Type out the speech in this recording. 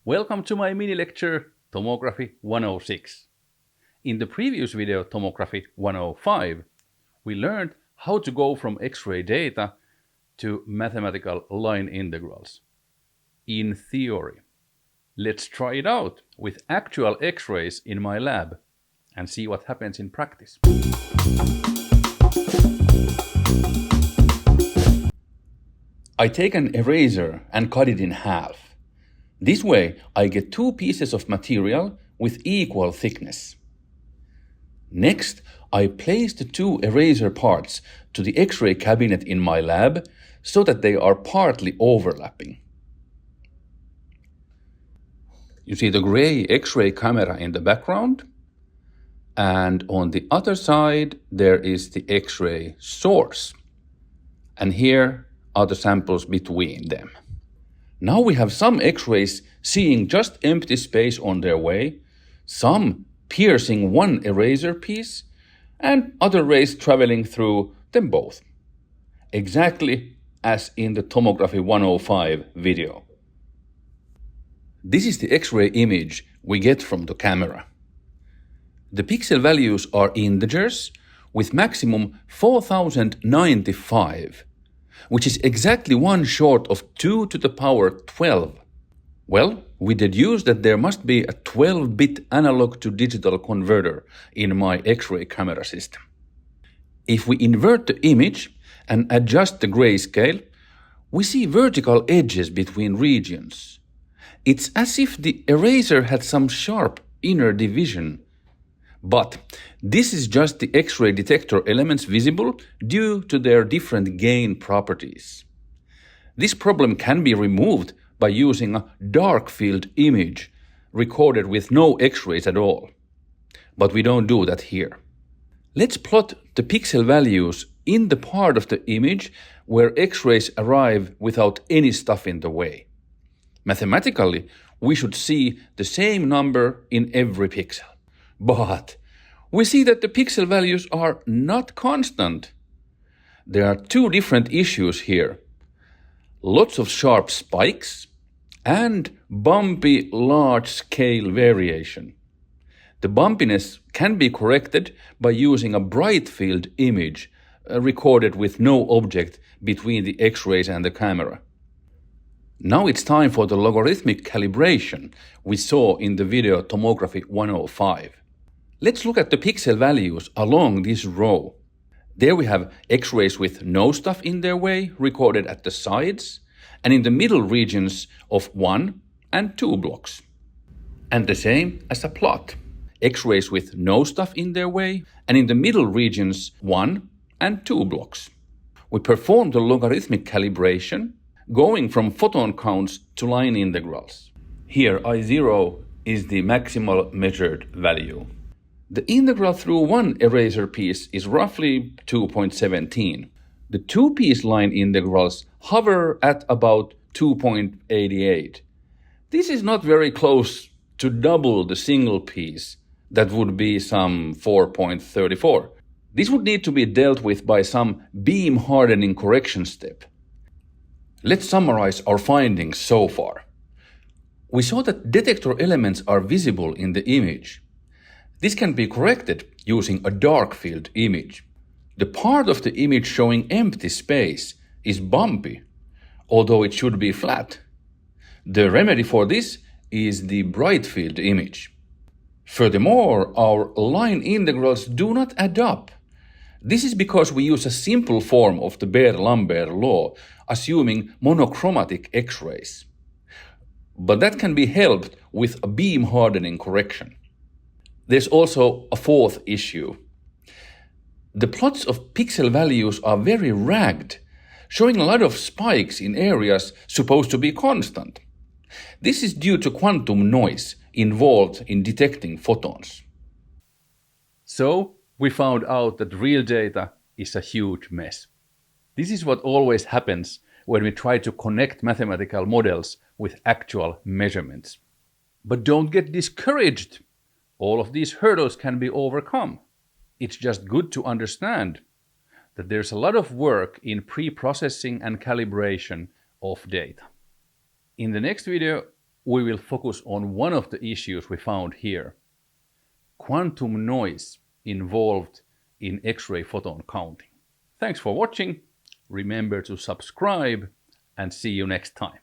Welcome to my mini lecture, Tomography 106. In the previous video, Tomography 105, we learned how to go from X-ray data to mathematical line integrals. In theory. Let's try it out with actual X-rays in my lab and see what happens in practice. I take an eraser and cut it in half. This way I get two pieces of material with equal thickness. Next, I place the two eraser parts to the X-ray cabinet in my lab so that they are partly overlapping. You see the gray X-ray camera in the background, and on the other side there is the X-ray source. And here are the samples between them. Now we have some X-rays seeing just empty space on their way, some piercing one eraser piece, and other rays traveling through them both. Exactly as in the Tomography 105 video. This is the X-ray image we get from the camera. The pixel values are integers with maximum 4095. Which is exactly one short of 2 to the power 12. Well, we deduce that there must be a 12-bit analog to digital converter in my X-ray camera system. If we invert the image and adjust the grayscale, we see vertical edges between regions. It's as if the eraser had some sharp inner division. But this is just the X-ray detector elements visible due to their different gain properties. This problem can be removed by using a darkfield image recorded with no X-rays at all. But we don't do that here. Let's plot the pixel values in the part of the image where X-rays arrive without any stuff in the way. Mathematically, we should see the same number in every pixel. But we see that the pixel values are not constant. There are two different issues here. Lots of sharp spikes and bumpy large-scale variation. The bumpiness can be corrected by using a brightfield image recorded with no object between the X-rays and the camera. Now it's time for the logarithmic calibration we saw in the video Tomography 105. Let's look at the pixel values along this row. There we have X-rays with no stuff in their way recorded at the sides and in the middle regions of 1 and 2 blocks. And the same as a plot. X-rays with no stuff in their way and in the middle regions 1 and 2 blocks. We perform the logarithmic calibration going from photon counts to line integrals. Here I0 is the maximal measured value. The integral through one eraser piece is roughly 2.17. The two-piece line integrals hover at about 2.88. This is not very close to double the single piece. That would be some 4.34. This would need to be dealt with by some beam hardening correction step. Let's summarize our findings so far. We saw that detector elements are visible in the image. This can be corrected using a darkfield image. The part of the image showing empty space is bumpy, although it should be flat. The remedy for this is the brightfield image. Furthermore, our line integrals do not add up. This is because we use a simple form of the Beer-Lambert law, assuming monochromatic X-rays. But that can be helped with a beam hardening correction. There's also a fourth issue. The plots of pixel values are very ragged, showing a lot of spikes in areas supposed to be constant. This is due to quantum noise involved in detecting photons. So, we found out that real data is a huge mess. This is what always happens when we try to connect mathematical models with actual measurements. But don't get discouraged. All of these hurdles can be overcome. It's just good to understand that there's a lot of work in pre-processing and calibration of data. In the next video, we will focus on one of the issues we found here: quantum noise involved in X-ray photon counting. Thanks for watching. Remember to subscribe and see you next time.